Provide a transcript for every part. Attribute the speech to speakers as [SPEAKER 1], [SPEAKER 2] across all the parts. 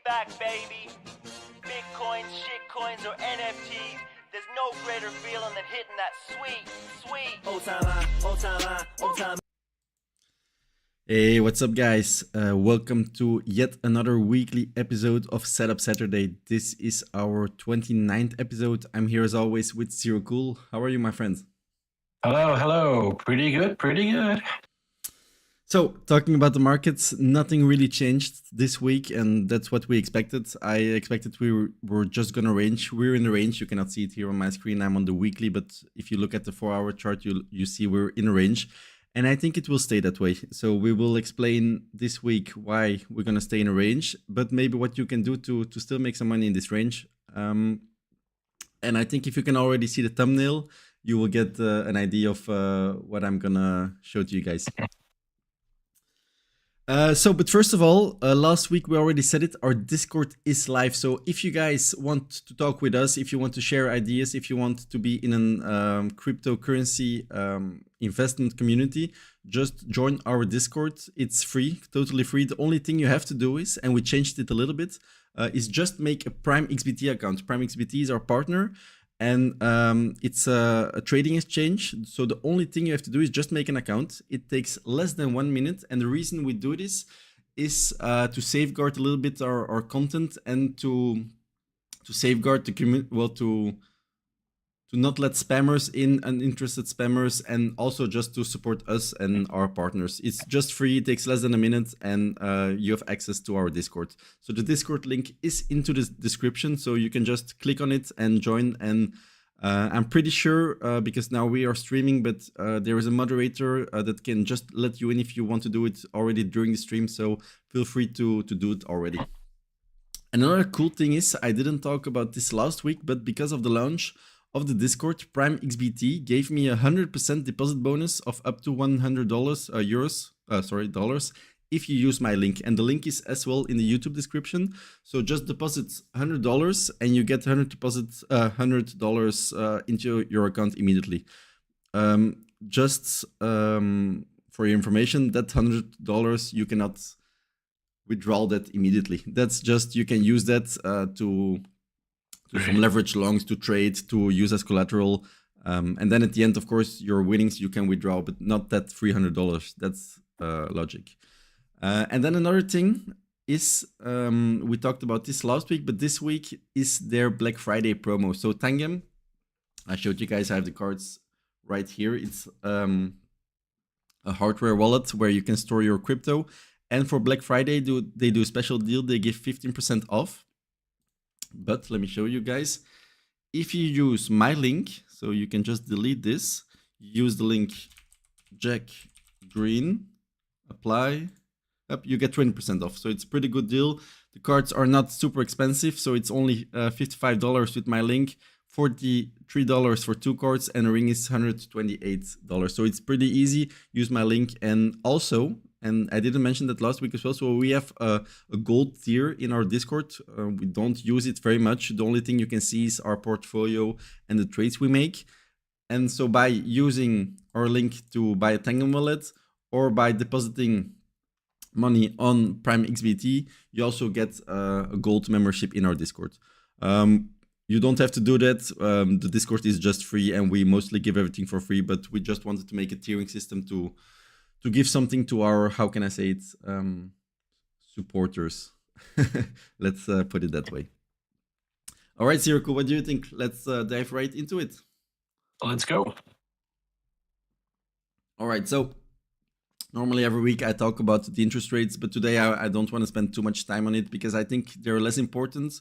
[SPEAKER 1] back, baby. Bitcoins, shitcoins, or NFTs, there's no greater feeling than hitting that sweet old time high, old time high, old time.
[SPEAKER 2] Hey, what's up, guys? Welcome to yet another weekly episode of Setup Saturday. This is our 29th episode. I'm here as always with Zero Cool. How are you, my friend?
[SPEAKER 3] Hello. Pretty good.
[SPEAKER 2] So, talking about the markets, nothing really changed this week, and that's what we expected. I expected we were just gonna range. We're in the range. You cannot see it here on my screen. I'm on the weekly, but if you look at the 4-hour chart, you see we're in a range. And I think it will stay that way. So we will explain this week why we're going to stay in a range, but maybe what you can do to still make some money in this range. And I think if you can already see the thumbnail, you will get an idea of what I'm going to show to you guys. But first of all, last week we already said it, our Discord is live. So if you guys want to talk with us, if you want to share ideas, if you want to be in an cryptocurrency investment community, just join our Discord. It's free, totally free. The only thing you have to do is, and we changed it a little bit, is just make a Prime XBT account. Prime XBT is our partner. And it's a trading exchange. So the only thing you have to do is just make an account. It takes less than 1 minute. And the reason we do this is to safeguard a little bit our content and to safeguard the community, well, to not let spammers in, uninterested spammers, and also just to support us and our partners. It's just free, it takes less than a minute, and you have access to our Discord. So the Discord link is into the description, so you can just click on it and join. And I'm pretty sure, because now we are streaming, but there is a moderator that can just let you in if you want to do it already during the stream, so feel free to do it already. Another cool thing is, I didn't talk about this last week, but because of the launch of the Discord, Prime XBT gave me 100% deposit bonus of up to $100 dollars if you use my link, and the link is as well in the YouTube description. So just deposit $100 and you get $100 into your account immediately. Just for your information, that $100 you cannot withdraw that immediately. That's just, you can use that to some leverage longs, to trade, to use as collateral. And then at the end, of course, your winnings you can withdraw, but not that $300. That's logic. And then another thing is, we talked about this last week, but this week is their Black Friday promo. So Tangem, I showed you guys, I have the cards right here. It's a hardware wallet where you can store your crypto. And for Black Friday, they do a special deal. They give 15% off. But let me show you guys. If you use my link, so you can just delete this, use the link Jack Green, apply, up, you get 20% off. So it's a pretty good deal. The cards are not super expensive, so it's only $55 with my link, $43 for 2 cards, and a ring is $128. So it's pretty easy. Use my link. And also, and I didn't mention that last week as well, so we have a gold tier in our Discord. We don't use it very much. The only thing you can see is our portfolio and the trades we make. And so by using our link to buy a Tangem wallet, or by depositing money on Prime XBT, you also get a gold membership in our Discord. You don't have to do that. The Discord is just free, and we mostly give everything for free, but we just wanted to make a tiering system to give something to our, how can I say it, supporters. Let's put it that way. All right, Zirko, what do you think? Let's dive right into it.
[SPEAKER 3] Let's go.
[SPEAKER 2] All right, so normally every week I talk about the interest rates, but today I don't want to spend too much time on it because I think they're less important,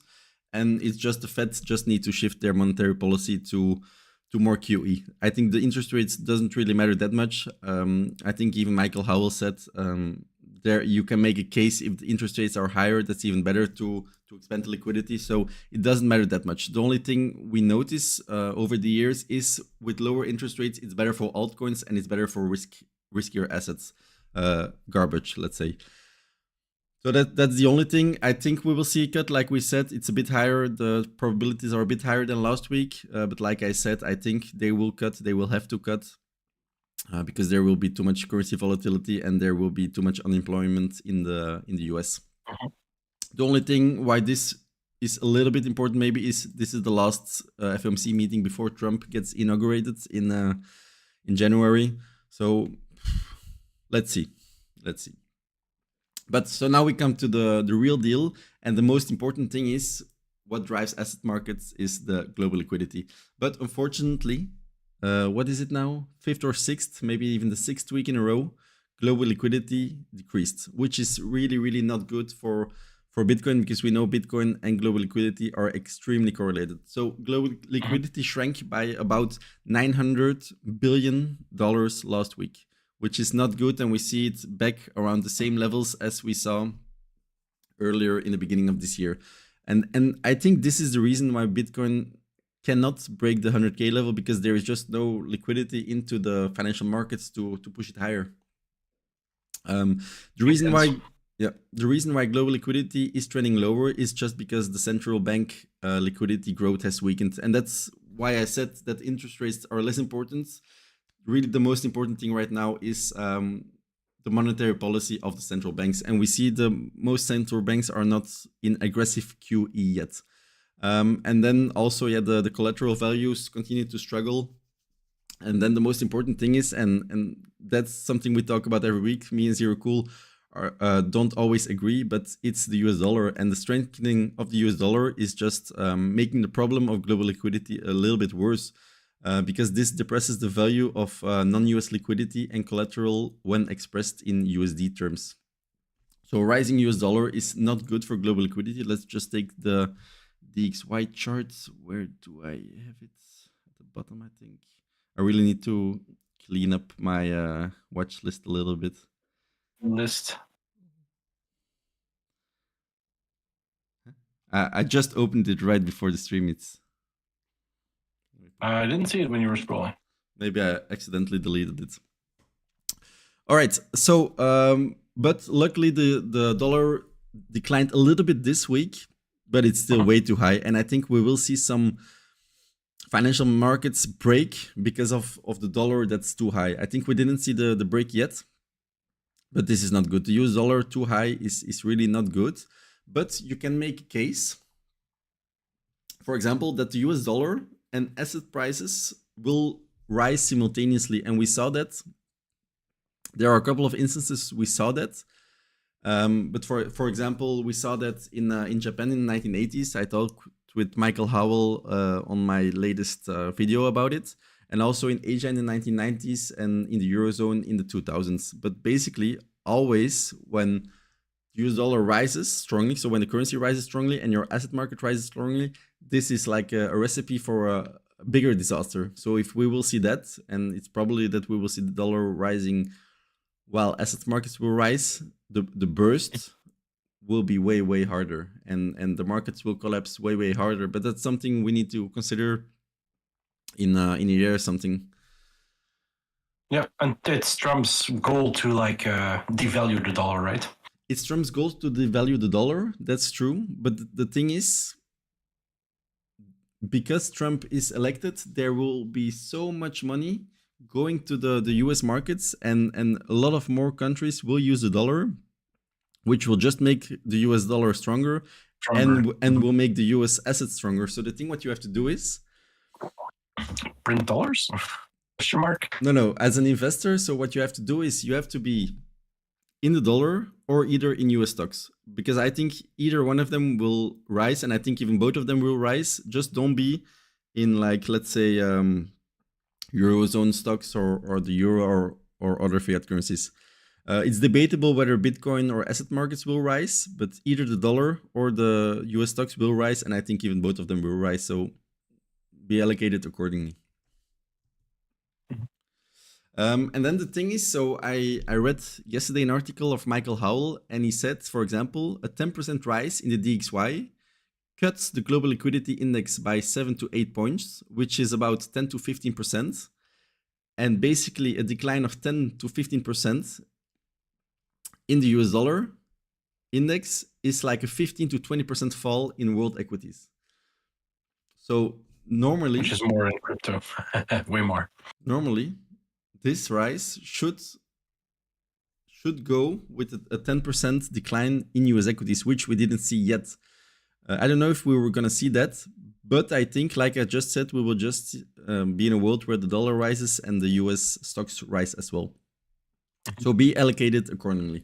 [SPEAKER 2] and it's just the Fed just need to shift their monetary policy to more QE. I think the interest rates doesn't really matter that much. I think even Michael Howell said there you can make a case if the interest rates are higher, that's even better to expand the liquidity. So it doesn't matter that much. The only thing we notice over the years is with lower interest rates, it's better for altcoins and it's better for riskier assets, garbage, let's say. So that's the only thing. I think we will see a cut. Like we said, it's a bit higher. The probabilities are a bit higher than last week. But like I said, I think they will cut. They will have to cut because there will be too much currency volatility and there will be too much unemployment in the US. The only thing why this is a little bit important maybe is this is the last FOMC meeting before Trump gets inaugurated in January. So let's see. But so now we come to the real deal, and the most important thing is what drives asset markets is the global liquidity. But unfortunately, what is it now? 5th or 6th, maybe even the 6th week in a row, global liquidity decreased, which is really, really not good for Bitcoin, because we know Bitcoin and global liquidity are extremely correlated. So global liquidity shrank by about $900 billion last week, which is not good. And we see it back around the same levels as we saw earlier in the beginning of this year. And I think this is the reason why Bitcoin cannot break the 100K level, because there is just no liquidity into the financial markets to push it higher. The reason why global liquidity is trending lower is just because the central bank liquidity growth has weakened. And that's why I said that interest rates are less important. Really, the most important thing right now is the monetary policy of the central banks. And we see the most central banks are not in aggressive QE yet. And then also, the collateral values continue to struggle. And then the most important thing is, and that's something we talk about every week, me and Zero Cool don't always agree, but it's the US dollar, and the strengthening of the US dollar is just making the problem of global liquidity a little bit worse, because this depresses the value of non-US liquidity and collateral when expressed in USD terms. So rising US dollar is not good for global liquidity. Let's just take the DXY charts. Where do I have it? At the bottom, I think. I really need to clean up my watch list a little bit. I just opened it right before the stream.
[SPEAKER 3] I didn't see it when you were scrolling.
[SPEAKER 2] Maybe I accidentally deleted it. All right. So, but luckily the dollar declined a little bit this week, but it's still way too high. And I think we will see some financial markets break because of the dollar that's too high. I think we didn't see the break yet, but this is not good. The US dollar too high is really not good. But you can make a case, for example, that the US dollar and asset prices will rise simultaneously. And we saw that. There are a couple of instances we saw that. But for example, we saw that in Japan in the 1980s. I talked with Michael Howell on my latest video about it. And also in Asia in the 1990s and in the Eurozone in the 2000s. But basically, always when US dollar rises strongly, so when the currency rises strongly and your asset market rises strongly, this is like a recipe for a bigger disaster. So if we will see that, and it's probably that we will see the dollar rising while asset markets will rise, the burst will be way, way harder, and the markets will collapse way, way harder. But that's something we need to consider in a year or something.
[SPEAKER 3] Yeah, and it's Trump's goal to like devalue the dollar, right?
[SPEAKER 2] It's Trump's goal to devalue the dollar. That's true. But the thing is, because Trump is elected, there will be so much money going to the US markets, and a lot of more countries will use the dollar, which will just make the US dollar stronger. And will make the US assets stronger. So the thing what you have to do is
[SPEAKER 3] print dollars? Question mark?
[SPEAKER 2] No. As an investor, so what you have to do is you have to be in the dollar or either in US stocks, because I think either one of them will rise, and I think even both of them will rise. Just don't be in, like, let's say Eurozone stocks or the euro or other fiat currencies. It's debatable whether Bitcoin or asset markets will rise, but either the dollar or the US stocks will rise, and I think even both of them will rise. So be allocated accordingly. And then the thing is, so I read yesterday an article of Michael Howell, and he said, for example, a 10% rise in the DXY cuts the global liquidity index by 7 to 8 points, which is about 10 to 15%. And basically a decline of 10 to 15% in the US dollar index is like a 15 to 20% fall in world equities. So normally,
[SPEAKER 3] which is more in crypto, way more.
[SPEAKER 2] Normally, this rise should should go with a 10% decline in US equities, which we didn't see yet. I don't know if we were going to see that, but I think, like I just said, we will just be in a world where the dollar rises and the US stocks rise as well. So be allocated accordingly.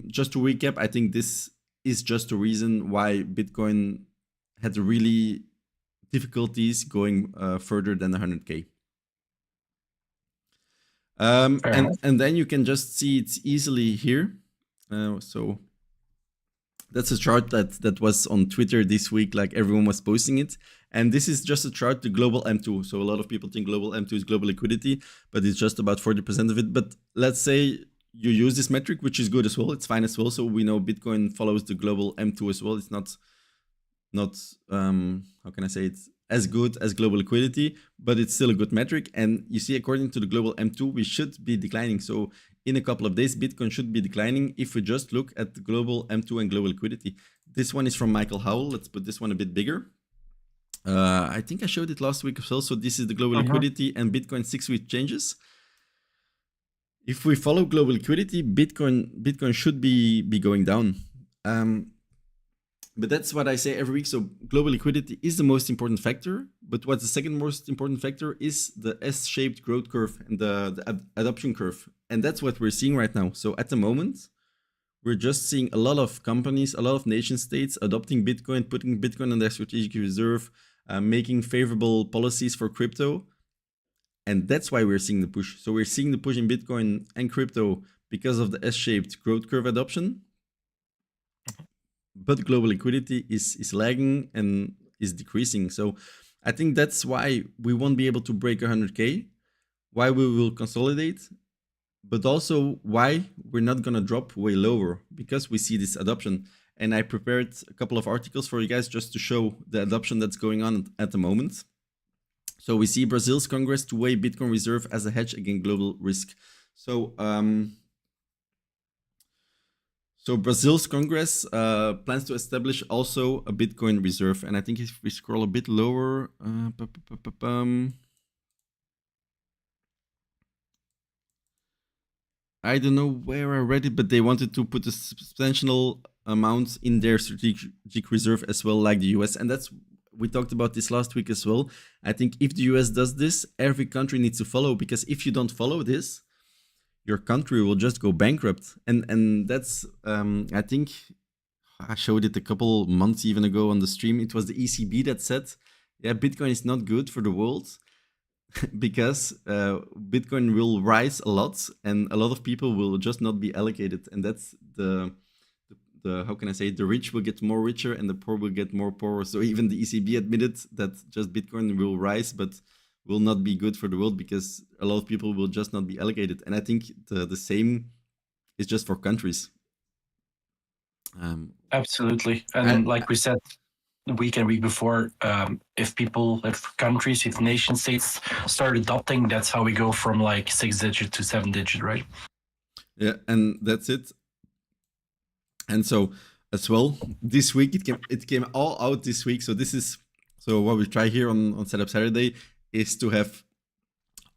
[SPEAKER 2] Just to recap, I think this is just the reason why Bitcoin had really difficulties going further than 100K. And then you can just see it easily here. So that's a chart that was on Twitter this week, like everyone was posting it. And this is just a chart to global M2. So a lot of people think global M2 is global liquidity, but it's just about 40% of it. But let's say you use this metric, which is good as well. It's fine as well. So we know Bitcoin follows the global M2 as well. It's not how can I say it, as good as global liquidity, but it's still a good metric. And you see, according to the global M2, we should be declining. So in a couple of days, Bitcoin should be declining if we just look at the global M2 and global liquidity. This one is from Michael Howell. Let's put this one a bit bigger. I think I showed it last week as well. So this is the global liquidity and Bitcoin 6-week changes. If we follow global liquidity, Bitcoin should be going down. But that's what I say every week. So global liquidity is the most important factor. But what's the second most important factor is the S-shaped growth curve and the adoption curve. And that's what we're seeing right now. So at the moment, we're just seeing a lot of companies, a lot of nation states adopting Bitcoin, putting Bitcoin on their strategic reserve, making favorable policies for crypto. And that's why we're seeing the push. So we're seeing the push in Bitcoin and crypto because of the S-shaped growth curve adoption. But global liquidity is lagging and is decreasing. So I think that's why we won't be able to break 100K, why we will consolidate, but also why we're not going to drop way lower, because we see this adoption. And I prepared a couple of articles for you guys just to show the adoption that's going on at the moment. So we see Brazil's Congress to weigh Bitcoin reserve as a hedge against global risk. So Brazil's Congress plans to establish also a Bitcoin reserve. And I think if we scroll a bit lower, I don't know where I read it, but they wanted to put a substantial amount in their strategic reserve as well, like the US. And we talked about this last week as well. I think if the US does this, every country needs to follow, because if you don't follow this, your country will just go bankrupt. And that's, I think I showed it a couple months even ago on the stream. It was the ECB that said, yeah, Bitcoin is not good for the world because Bitcoin will rise a lot and a lot of people will just not be allocated. And that's the how can I say it? The rich will get more richer and the poor will get more poor. So even the ECB admitted that just Bitcoin will rise, but will not be good for the world because a lot of people will just not be allocated. And I think the same is just for countries.
[SPEAKER 3] Absolutely. And like we said the week before, if countries, if nation states start adopting, that's how we go from like 6-digit to 7-digit, right?
[SPEAKER 2] Yeah, and that's it. And so as well, this week it came all out this week. So what we try here on Setup Saturday is to have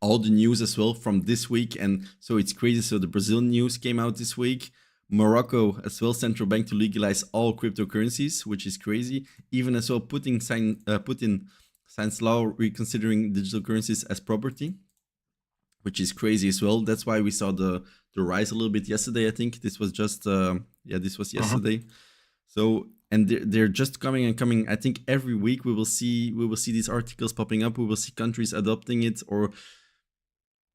[SPEAKER 2] all the news as well from this week. And so it's crazy. So the Brazil news came out this week. Morocco as well, central bank to legalize all cryptocurrencies, which is crazy. Even as well, Putin signs law reconsidering digital currencies as property, which is crazy as well. That's why we saw the rise a little bit yesterday. I think this was just this was yesterday. So and they're just coming and coming. I think every week we will see these articles popping up. We will see countries adopting it or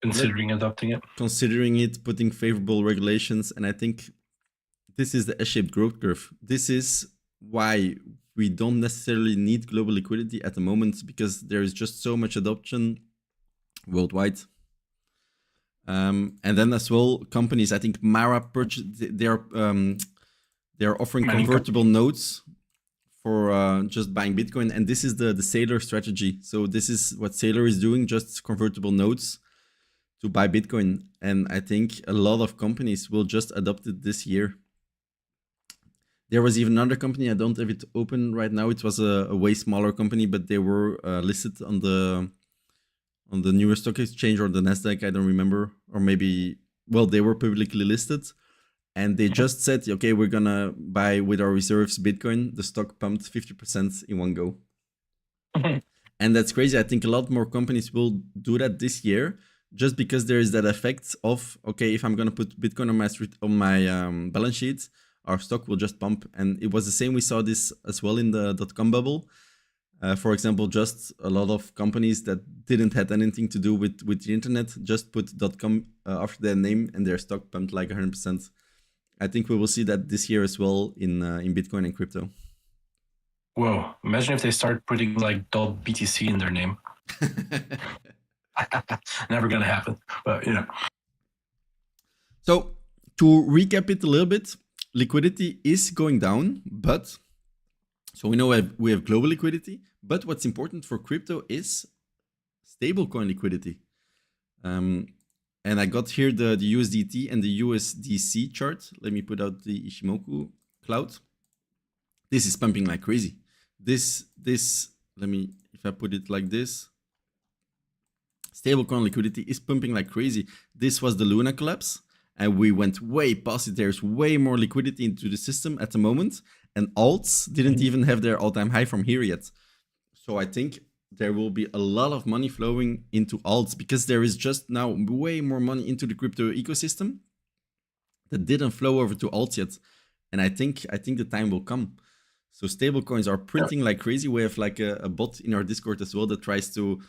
[SPEAKER 3] considering adopting it,
[SPEAKER 2] putting favorable regulations. And I think this is the S-shaped growth curve. This is why we don't necessarily need global liquidity at the moment, because there is just so much adoption worldwide. And then as well, companies, I think Mara they're offering convertible notes for just buying Bitcoin. And this is the Sailor strategy. So this is what Sailor is doing, just convertible notes to buy Bitcoin. And I think a lot of companies will just adopt it this year. There was even another company, I don't have it open right now. It was a way smaller company, but they were listed on the New York Stock Exchange or the Nasdaq, I don't remember. Or maybe well, they were publicly listed, and they just said, okay, we're gonna buy with our reserves Bitcoin. The stock pumped 50% in one go. And that's crazy. I think a lot more companies will do that this year, just because there is that effect of, okay, if I'm gonna put Bitcoin on my balance sheet, our stock will just pump. And it was the same. We saw this as well in the .com bubble. For example, just a lot of companies that didn't have anything to do with the internet just put .com after their name, and their stock pumped like 100%. I think we will see that this year as well in Bitcoin and crypto.
[SPEAKER 3] Whoa! Imagine if they start putting like .btc in their name. Never gonna happen, but you know.
[SPEAKER 2] So to recap it a little bit, liquidity is going down, but so we know we have global liquidity, but what's important for crypto is stablecoin liquidity. And I got here the USDT and the USDC chart. Let me put out the Ishimoku cloud. This is pumping like crazy. This, let me, if I put it like this, stablecoin liquidity is pumping like crazy. This was the Luna collapse, and we went way past it. There's way more liquidity into the system at the moment, and alts didn't even have their all-time high from here yet. So I think there will be a lot of money flowing into alts, because there is just now way more money into the crypto ecosystem that didn't flow over to alts yet. And I think the time will come. So stablecoins are printing like crazy. We have like a bot in our Discord as well that tries to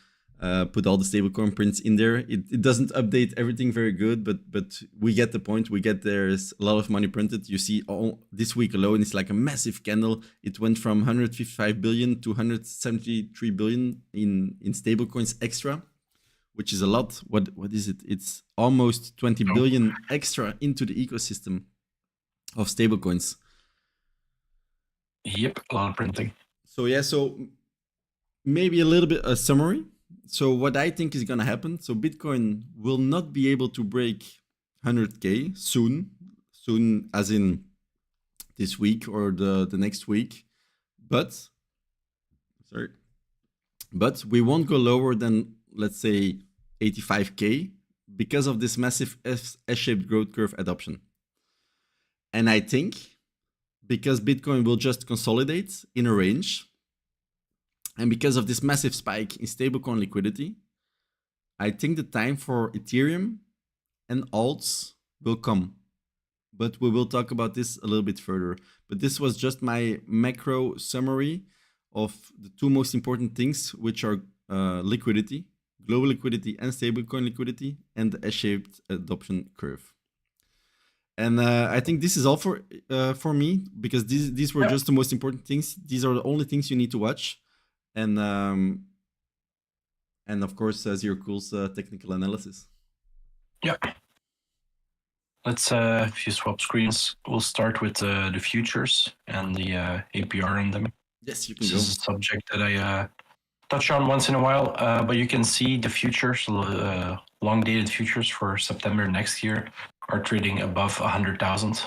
[SPEAKER 2] put all the stablecoin prints in there. It doesn't update everything very good, but we get the point. We get there's a lot of money printed. You see, this week alone, it's like a massive candle. It went from 155 billion to 173 billion in stablecoins extra, which is a lot. What is it? It's almost 20 billion extra into the ecosystem of stablecoins.
[SPEAKER 3] Yep, a lot of printing.
[SPEAKER 2] So yeah, so maybe a little bit a summary. So what I think is gonna happen, so Bitcoin will not be able to break 100K soon as in this week or the next week, but we won't go lower than, let's say, 85K because of this massive S-shaped growth curve adoption. And I think because Bitcoin will just consolidate in a range, and because of this massive spike in stablecoin liquidity, I think the time for Ethereum and alts will come. But we will talk about this a little bit further. But this was just my macro summary of the two most important things, which are liquidity, global liquidity and stablecoin liquidity, and the S-shaped adoption curve. And I think this is all for me, because these were just the most important things. These are the only things you need to watch. And of course, Zero Cool's technical analysis.
[SPEAKER 3] Yeah. Let's, if you swap screens, we'll start with the futures and the APR on them.
[SPEAKER 2] Yes, you can
[SPEAKER 3] This
[SPEAKER 2] go.
[SPEAKER 3] is a subject that I touch on once in a while, but you can see the futures, long-dated futures for September next year are trading above 100,000,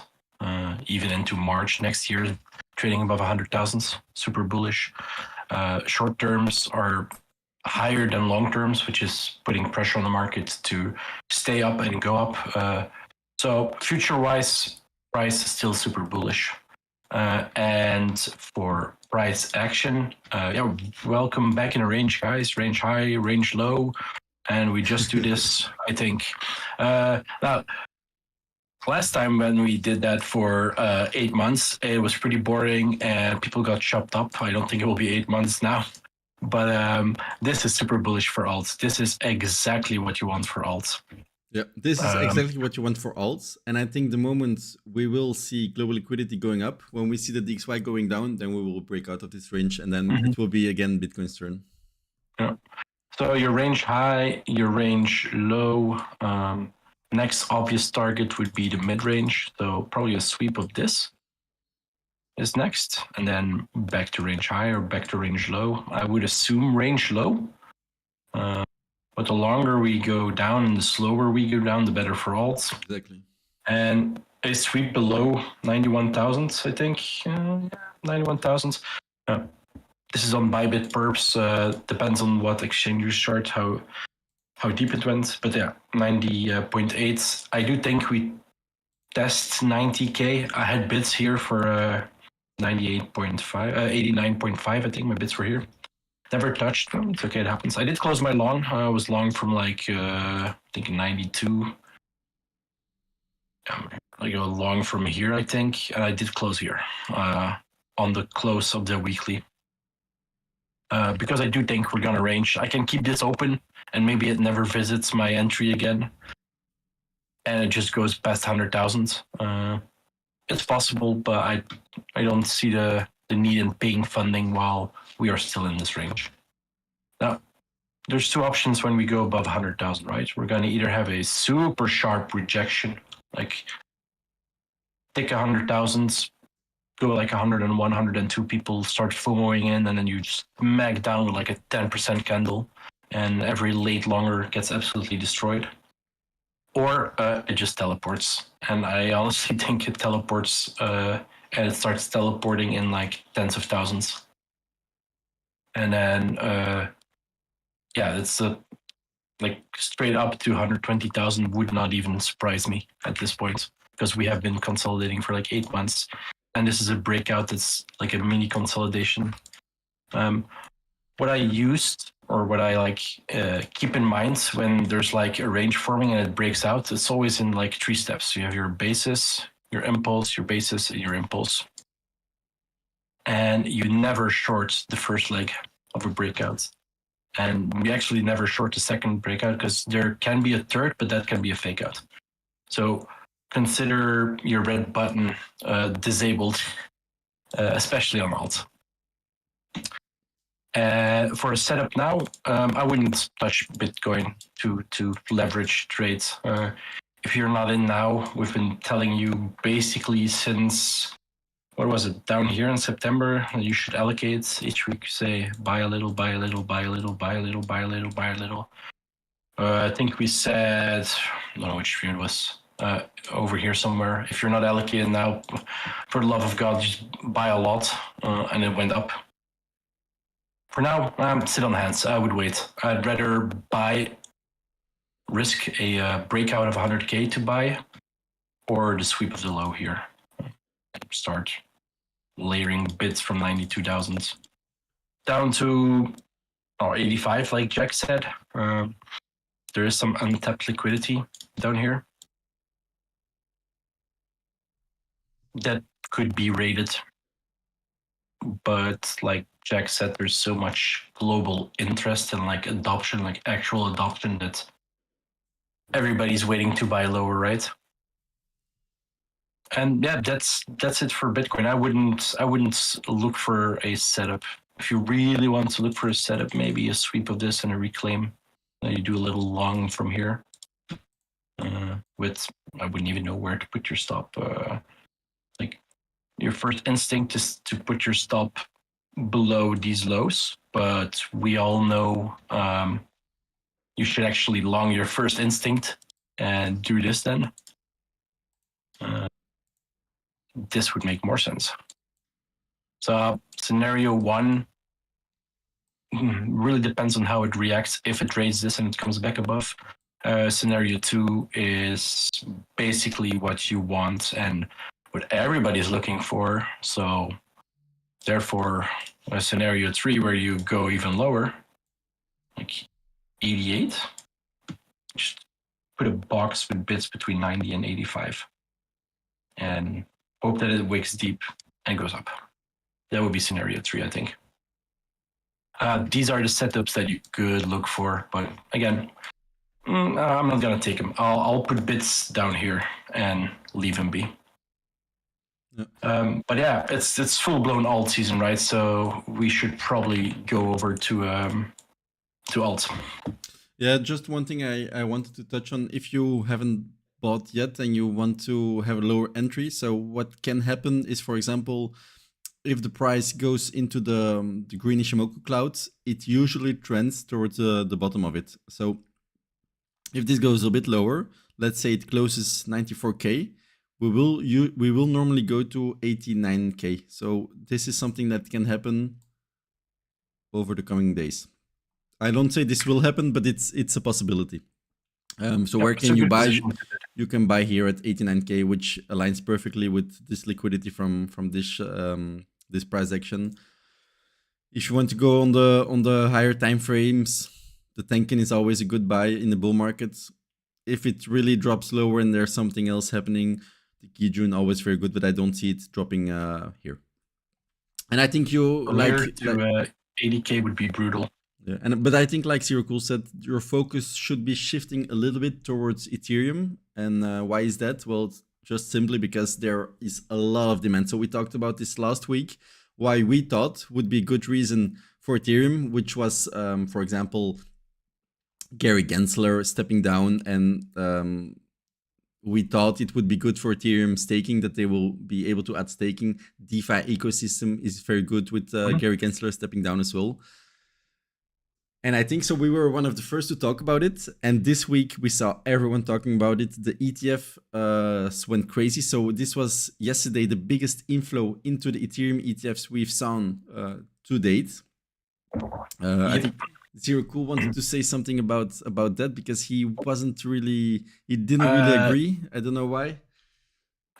[SPEAKER 3] even into March next year, trading above 100,000, super bullish. Short terms are higher than long terms, which is putting pressure on the market to stay up and go up. So future-wise, price is still super bullish. And for price action, welcome back in a range, guys. Range high, range low, and we just do this, I think. Now, last time when we did that for 8 months, it was pretty boring and people got chopped up. I don't think it will be 8 months now. But this is super bullish for alts. This is exactly what you want for alts.
[SPEAKER 2] Yeah, this is exactly what you want for alts. And I think the moment we will see global liquidity going up, when we see the DXY going down, then we will break out of this range, and then it will be again Bitcoin's turn.
[SPEAKER 3] Yeah. So your range high, your range low. Next obvious target would be the mid-range. So probably a sweep of this is next, and then back to range high or back to range low. I would assume range low. But the longer we go down and the slower we go down, the better for alts.
[SPEAKER 2] Exactly.
[SPEAKER 3] And a sweep below 91,000, I think. 91,000. This is on Bybit perps. Depends on what exchange you chart, how how deep it went. But yeah, 90.8. I do think we test 90K. I had bids here for 98.5, 89.5. I think my bids were here. Never touched them. It's okay, it happens. I did close my long. I was long from like, I think 92. I go long from here, I think. And I did close here on the close of the weekly. Because I do think we're going to range. I can keep this open and maybe it never visits my entry again. And it just goes past 100,000. It's possible, but I don't see the need in paying funding while we are still in this range. Now, there's two options when we go above 100,000, right? We're going to either have a super sharp rejection, like take 100,000, go like 101, 102 people start FOMOing in, and then you smack down with like a 10% candle, and every late longer gets absolutely destroyed. Or it just teleports, and I honestly think it teleports and it starts teleporting in like tens of thousands. And then, yeah, it's like straight up to 120,000 would not even surprise me at this point, because we have been consolidating for like 8 months. And this is a breakout that's like a mini consolidation. What I used, or what I like keep in mind when there's like a range forming and it breaks out, it's always in like 3 steps. You have your basis, your impulse, your basis, and your impulse. And you never short the first leg of a breakout. And we actually never short the second breakout because there can be a third, but that can be a fake out. So consider your red button disabled, especially on alt. For a setup now, I wouldn't touch Bitcoin to leverage trades. If you're not in now, we've been telling you basically since, what was it, down here in September, you should allocate each week, say buy a little, buy a little, buy a little, buy a little, buy a little, buy a little. I think we said, I don't know which stream it was, over here somewhere. If you're not allocated now, for the love of God, just buy a lot, and it went up. For now, sit on the hands. I would wait. I'd rather risk a breakout of 100K to buy, or the sweep of the low here. Start layering bids from 92,000 down to 85, like Jack said. There is some untapped liquidity down here that could be rated. But like Jack said, there's so much global interest and like adoption, like actual adoption, that everybody's waiting to buy lower, right? And yeah, that's it for Bitcoin. I wouldn't look for a setup. If you really want to look for a setup, maybe a sweep of this and a reclaim. You do a little long from here. With, I wouldn't even know where to put your stop. Like your first instinct is to put your stop below these lows, but we all know you should actually long your first instinct and do this then. This would make more sense. So scenario 1 really depends on how it reacts. If it raises this and it comes back above, scenario 2 is basically what you want and what everybody's looking for. So therefore, scenario 3 where you go even lower, like 88, just put a box with bits between 90 and 85 and hope that it wicks deep and goes up. That would be scenario 3, I think. These are the setups that you could look for, but again, I'm not gonna take them. I'll put bits down here and leave them be. Yeah. But yeah, it's full-blown alt season, right? So we should probably go over to alt.
[SPEAKER 2] Yeah, just one thing I wanted to touch on. If you haven't bought yet and you want to have a lower entry, so what can happen is, for example, if the price goes into the green Ishimoku clouds, it usually trends towards the bottom of it. So if this goes a bit lower, let's say it closes 94K, we will normally go to 89K. So this is something that can happen over the coming days. I don't say this will happen, but it's a possibility. So where
[SPEAKER 3] it's a
[SPEAKER 2] can you
[SPEAKER 3] good
[SPEAKER 2] buy?
[SPEAKER 3] position.
[SPEAKER 2] You can buy here at 89K, which aligns perfectly with this liquidity from this price action. If you want to go on the higher time frames, the Tenkin is always a good buy in the bull market. If it really drops lower and there's something else happening, the Kijun always very good, but I don't see it dropping here. And I think you
[SPEAKER 3] From here to 80K would be brutal.
[SPEAKER 2] Yeah, but I think like Zero Cool said, your focus should be shifting a little bit towards Ethereum. And why is that? Well, just simply because there is a lot of demand. So we talked about this last week, why we thought would be a good reason for Ethereum, which was, for example, Gary Gensler stepping down, and we thought it would be good for Ethereum staking, that they will be able to add staking. DeFi ecosystem is very good with Gary Gensler stepping down as well. And I think so we were one of the first to talk about it. And this week we saw everyone talking about it. The ETF went crazy. So this was yesterday the biggest inflow into the Ethereum ETFs we've seen to date. I think Zero Cool wanted to say something about that, because he didn't really agree. I don't know why.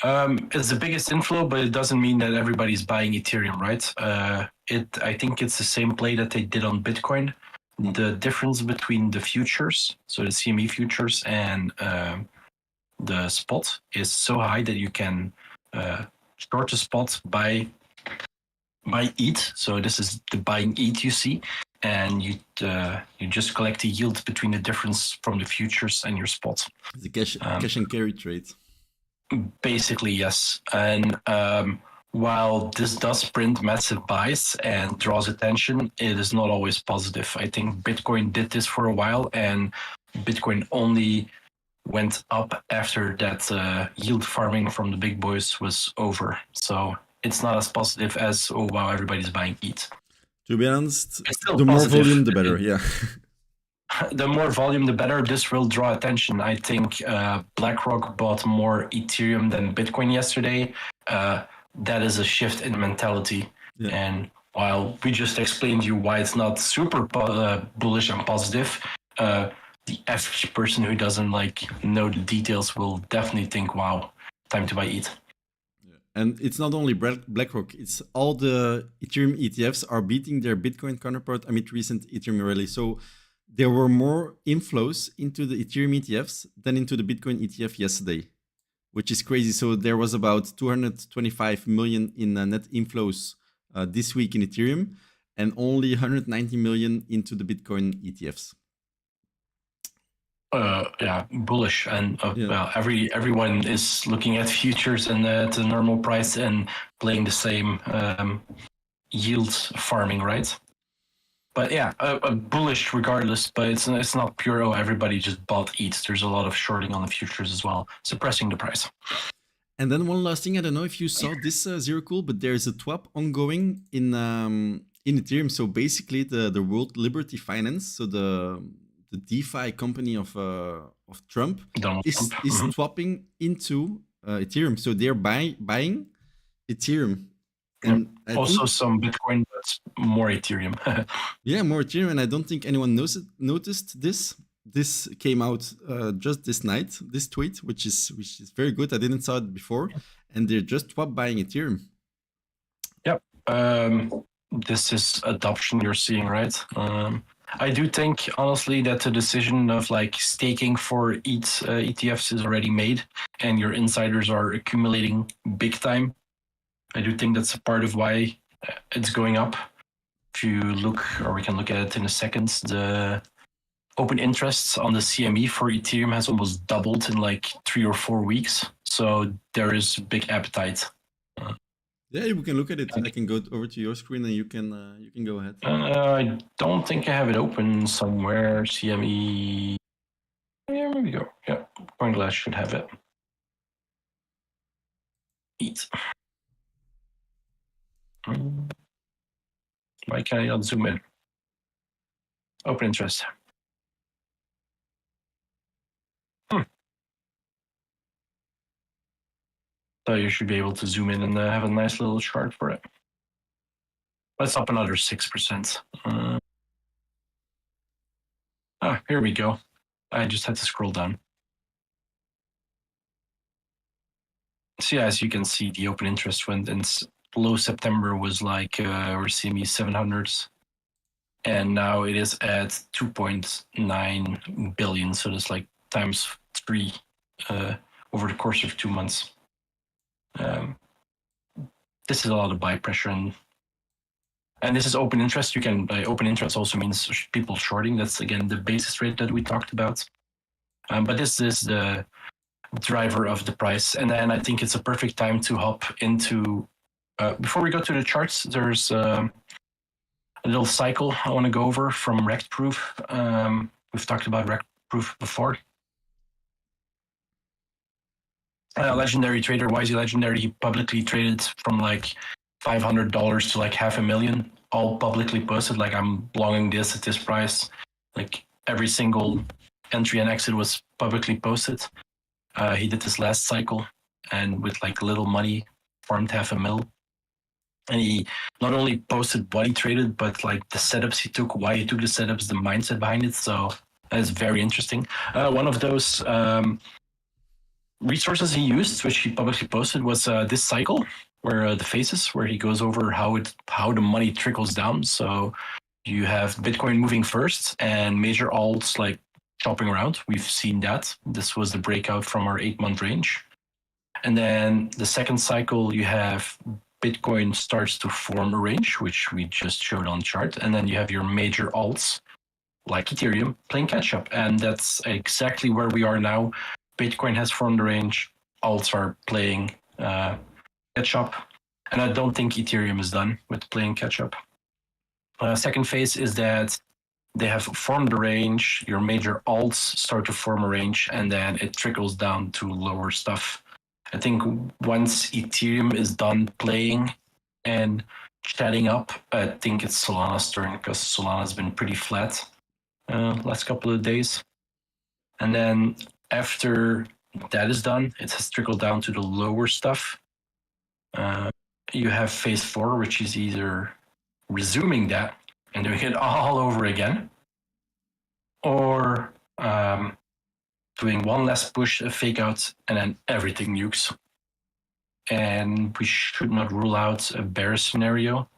[SPEAKER 3] It's the biggest inflow, but it doesn't mean that everybody's buying Ethereum, right? I think it's the same play that they did on Bitcoin. The difference between the futures, so the CME futures and the spot, is so high that you can short a spot, buy ETH. So this is the buying ETH you see, and you just collect the yield between the difference from the futures and your spot.
[SPEAKER 2] The cash and carry trade.
[SPEAKER 3] Basically, yes. And while this does print massive buys and draws attention, it is not always positive. I think Bitcoin did this for a while, and Bitcoin only went up after that yield farming from the big boys was over. So it's not as positive as, oh wow, everybody's buying ETH.
[SPEAKER 2] To be honest, the more volume, the better. Yeah.
[SPEAKER 3] The more volume, the better. This will draw attention. I think BlackRock bought more Ethereum than Bitcoin yesterday. That is a shift in mentality. Yeah. And while we just explained you why it's not super bullish and positive, the average person who doesn't know the details will definitely think, wow, time to buy ETH.
[SPEAKER 2] And it's not only BlackRock, it's all the Ethereum ETFs are beating their Bitcoin counterpart amid recent Ethereum rally. So there were more inflows into the Ethereum ETFs than into the Bitcoin ETF yesterday, which is crazy. So there was about 225 million in net inflows this week in Ethereum, and only 190 million into the Bitcoin ETFs.
[SPEAKER 3] Yeah, bullish, and well, everyone is looking at futures and the normal price and playing the same yield farming, right? But yeah, bullish regardless. But it's not pure. Oh, everybody just bought ETH. There's a lot of shorting on the futures as well, suppressing the price.
[SPEAKER 2] And then one last thing, I don't know if you saw this, Zero Cool, but there's a TWAP ongoing in Ethereum. So basically, the World Liberty Finance, so the DeFi company of Trump, is swapping into Ethereum. So they're buying Ethereum. And
[SPEAKER 3] also some Bitcoin, but more Ethereum.
[SPEAKER 2] Yeah, more Ethereum. And I don't think anyone noticed this. This came out just this night, this tweet, which is very good. I didn't saw it before. And they're just swap buying Ethereum.
[SPEAKER 3] Yep. This is adoption you're seeing, right? I do think, honestly, that the decision of staking for ETH ETFs is already made, and your insiders are accumulating big time. I do think that's a part of why it's going up. If you look, or we can look at it in a second, the open interests on the CME for Ethereum has almost doubled in 3 or 4 weeks. So there is big appetite.
[SPEAKER 2] Yeah, we can look at it. I can go over to your screen and you can go ahead.
[SPEAKER 3] I don't think I have it open somewhere. CME. Yeah, there we go. Yeah, CoinGlass should have it. ETH. Why can I not zoom in? Open interest. So you should be able to zoom in and have a nice little chart for it. That's up another 6%. Oh, here we go. I just had to scroll down. So yeah, as you can see, the open interest went in low September was like we're seeing these 700s, and now it is at 2.9 billion. So that's like times 3 over the course of 2 months. This is a lot of buy pressure, and this is open interest. You can open interest also means people shorting. That's again the basis rate that we talked about. But this is the driver of the price, and then I think it's a perfect time to hop into. Before we go to the charts, there's a little cycle I want to go over from Rect Proof. We've talked about Rect Proof before. Legendary trader, YZ Legendary, he publicly traded from like $500 to like $500,000, all publicly posted. Like, I'm longing this at this price. Like, every single entry and exit was publicly posted. He did this last cycle, and with like little money, farmed $500,000. And he not only posted what he traded, but like the setups he took, why he took the setups, the mindset behind it. So that is very interesting. One of those resources he used, which he publicly posted, was this cycle where the phases, where he goes over how the money trickles down. So you have Bitcoin moving first and major alts like chopping around. We've seen that. This was the breakout from our 8-month range. And then the second cycle, you have Bitcoin starts to form a range, which we just showed on chart. And then you have your major alts like Ethereum playing catch up. And that's exactly where we are now. Bitcoin has formed a range. Alts are playing catch up. And I don't think Ethereum is done with playing catch up. Second phase is that they have formed a range. Your major alts start to form a range, and then it trickles down to lower stuff. I think once Ethereum is done playing and chatting up, I think it's Solana's turn, because Solana's been pretty flat last couple of days. And then after that is done, it has trickled down to the lower stuff. You have phase 4, which is either resuming that and doing it all over again, or doing one last push, a fake out, and then everything nukes. And we should not rule out a bearish scenario.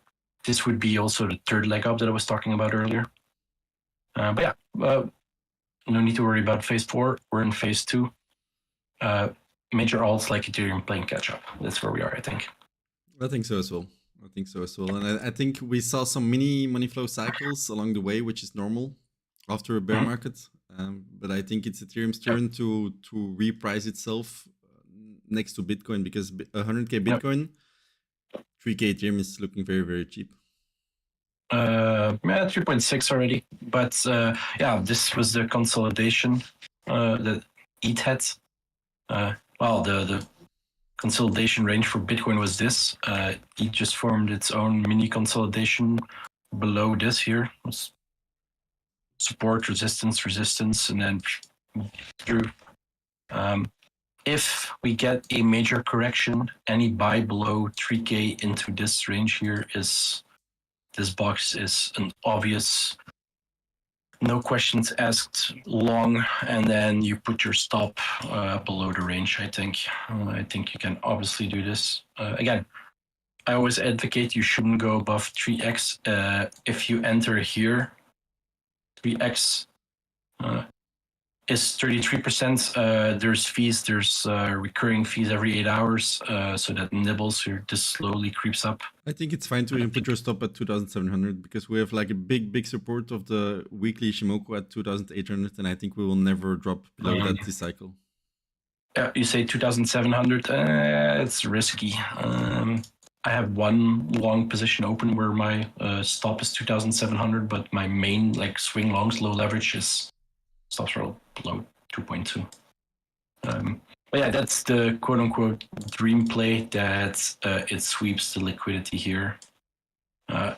[SPEAKER 3] This would be also the third leg up that I was talking about earlier. But yeah, no need to worry about phase 4. We're in phase 2. Major alts like Ethereum playing catch up. That's where we are, I think.
[SPEAKER 2] I think so as well. And I think we saw some mini money flow cycles along the way, which is normal after a bear market. But I think it's Ethereum's turn to reprice itself next to Bitcoin, because 100k Bitcoin, 3k Ethereum is looking very, very cheap.
[SPEAKER 3] 3.6 already. But yeah, this was the consolidation that ETH had. Well, the consolidation range for Bitcoin was this. ETH just formed its own mini consolidation below this here. It was support, resistance, and then through. If we get a major correction, any buy below 3k into this range here is, this box is an obvious, no questions asked long, and then you put your stop below the range. I think you can obviously do this. Again, I always advocate you shouldn't go above 3x. If you enter here, 3x is 33%. There's fees, there's recurring fees every 8 hours, so that nibbles here, just slowly creeps up.
[SPEAKER 2] I think it's fine to put your stop at 2,700, because we have like a big support of the weekly Shimoku at 2,800, and I think we will never drop below that this cycle.
[SPEAKER 3] Yeah, you say 2,700, it's risky. I have one long position open where my stop is 2,700, but my main like swing longs, low leverage is stops are below 2.2. But yeah, that's the quote unquote dream play, that it sweeps the liquidity here.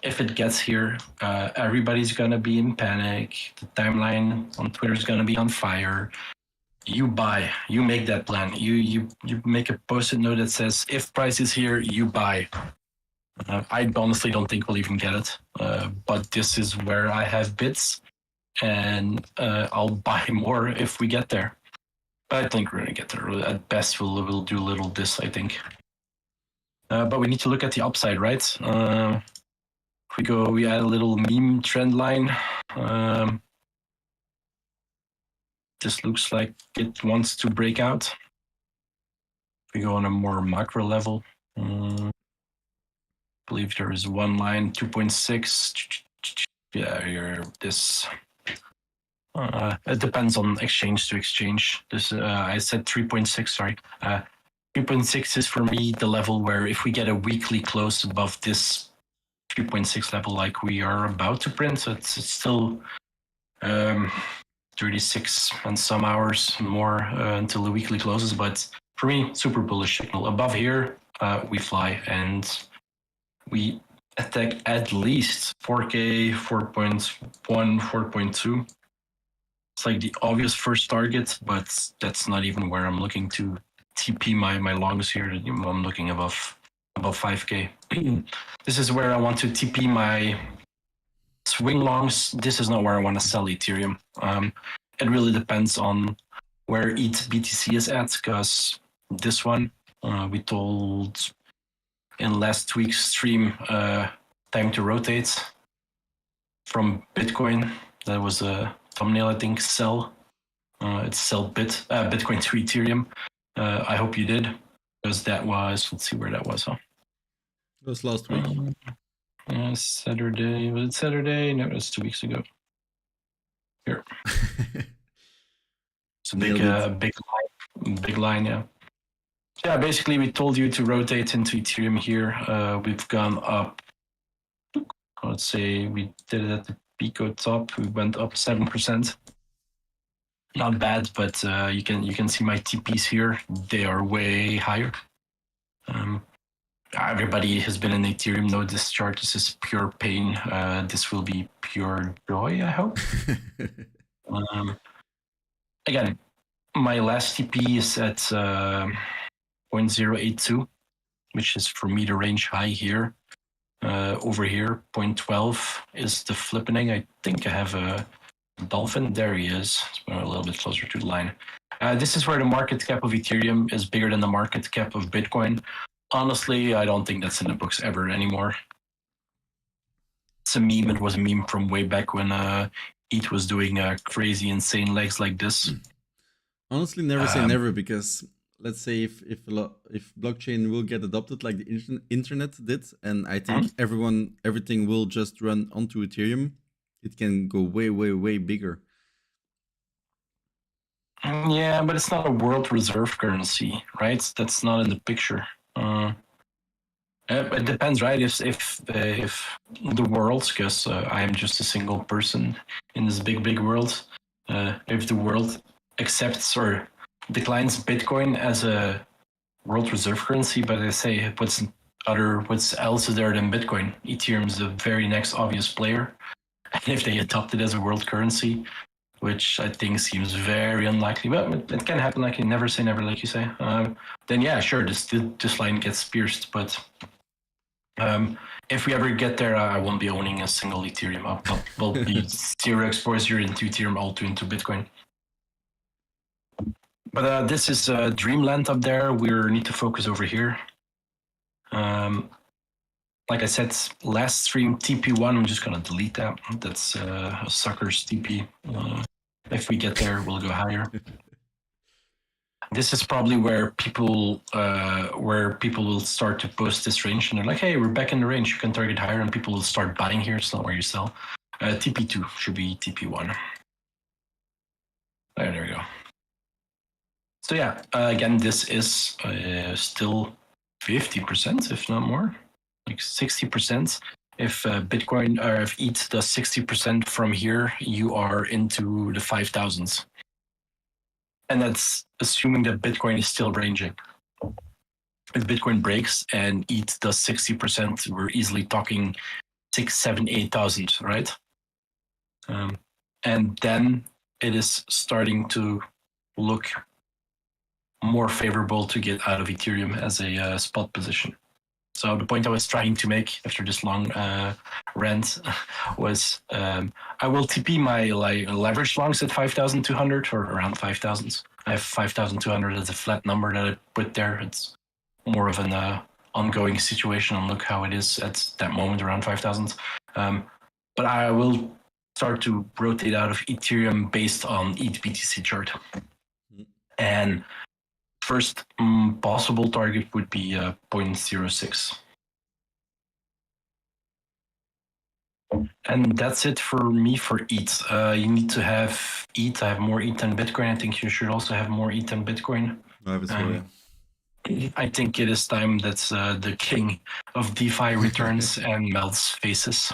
[SPEAKER 3] If it gets here, everybody's gonna be in panic. The timeline on Twitter is gonna be on fire. You buy, you make that plan. You make a post-it note that says, if price is here, you buy. I honestly don't think we'll even get it, but this is where I have bits. and I'll buy more if we get there. But I think we're gonna get there. At best, we'll do a little this, I think. But we need to look at the upside, right? If we add a little meme trend line. This looks like it wants to break out. If we go on a more macro level, I believe there is one line, 2.6. Yeah, here, this. It depends on exchange to exchange. This I said 3.6, sorry. 3.6 is for me the level where if we get a weekly close above this 3.6 level like we are about to print, so it's still 36 and some hours more until the weekly closes, but for me, super bullish signal. Above here, we fly and we attack at least 4K, 4.1, 4.2. It's like the obvious first target, but that's not even where I'm looking to TP my longs here. I'm looking above 5K. This is where I want to TP my swing longs. This is not where I want to sell Ethereum. It really depends on where ETH BTC is at, because this one we told in last week's stream time to rotate from Bitcoin. That was a thumbnail, I think. Sell. It's sell Bitcoin to Ethereum. I hope you did, because that was, let's see where that was.
[SPEAKER 2] It was last week.
[SPEAKER 3] Saturday. Was it Saturday? No, it was 2 weeks ago. Here. It's a big line, yeah. Yeah, basically we told you to rotate into Ethereum here. We've gone up, let's say we did it at the Pico top. We went up 7%. Not bad, but you can see my TPs here. They are way higher. Everybody has been in Ethereum. Know this chart. This is pure pain. This will be pure joy, I hope. Again, my last TP is at 0.082, which is for me the range high here. Over here, 0.12 is the flippening. I think I have a dolphin. There he is. A little bit closer to the line. This is where the market cap of Ethereum is bigger than the market cap of Bitcoin. Honestly, I don't think that's in the books ever anymore. It's a meme. It was a meme from way back when ETH was doing crazy, insane legs like this.
[SPEAKER 2] Honestly, never say never, because let's say if blockchain will get adopted like the internet did, and I think everything will just run onto Ethereum, it can go way, way, way bigger.
[SPEAKER 3] Yeah, but it's not a world reserve currency, right? That's not in the picture. It depends, right? If the world, because I am just a single person in this big world, if the world accepts or declines Bitcoin as a world reserve currency, but I say what's else is there than Bitcoin? Ethereum is the very next obvious player, and if they adopt it as a world currency, which I think seems very unlikely, but it can happen. Like you never say never, like you say. Then yeah, sure, this line gets pierced. But if we ever get there, I won't be owning a single Ethereum. I'll be zero exposure into Ethereum, all into Bitcoin. But this is dreamland up there. We need to focus over here. Like I said, last stream, TP1, I'm just going to delete that. That's a sucker's TP. If we get there, we'll go higher. This is probably where people will start to post this range. And they're like, hey, we're back in the range. You can target higher, and people will start buying here. It's not where you sell. TP2 should be TP1. There we go. So yeah, again, this is still 50%, if not more. Like 60%. If Bitcoin or if ETH does 60% from here, you are into the 5,000s. And that's assuming that Bitcoin is still ranging. If Bitcoin breaks and ETH does 60%, we're easily talking 6, 7, 8,000, right? And then it is starting to look more favorable to get out of Ethereum as a spot position. So the point I was trying to make after this long rant was I will TP my leverage longs at 5,200 or around 5,000. I have 5,200 as a flat number that I put there. It's more of an ongoing situation, and look how it is at that moment around 5,000. But I will start to rotate out of Ethereum based on ETH-BTC chart. And first possible target would be 0.06. And that's it for me for ETH. You need to have ETH. I have more ETH than Bitcoin. I think you should also have more ETH than Bitcoin.
[SPEAKER 2] I have as well, yeah.
[SPEAKER 3] I think it is time that the king of DeFi returns and melts faces.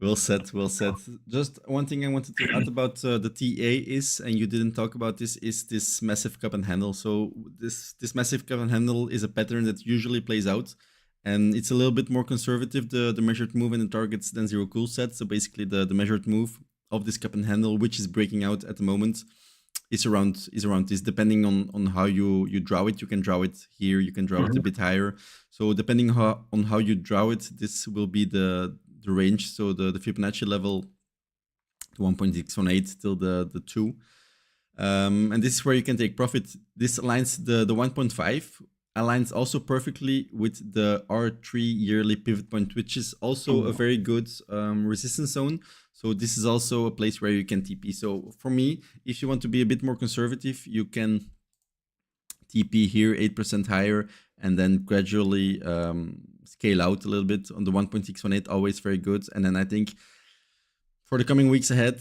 [SPEAKER 2] Well said, well said. Just one thing I wanted to add about the TA is, and you didn't talk about this, is this massive cup and handle. So this massive cup and handle is a pattern that usually plays out, and it's a little bit more conservative, the measured move and the targets than Zero Cool said. So basically the measured move of this cup and handle, which is breaking out at the moment, is around this, depending on how you draw it. You can draw it here, you can draw it a bit higher. So depending on how you draw it, this will be the range. So the Fibonacci level, 1.618 till the 2. And this is where you can take profit. This aligns the 1.5 aligns also perfectly with the R3 yearly pivot point, which is also a very good resistance zone. So this is also a place where you can TP. So for me, if you want to be a bit more conservative, you can TP here 8% higher and then gradually scale out a little bit on the 1.618, always very good. And then I think for the coming weeks ahead,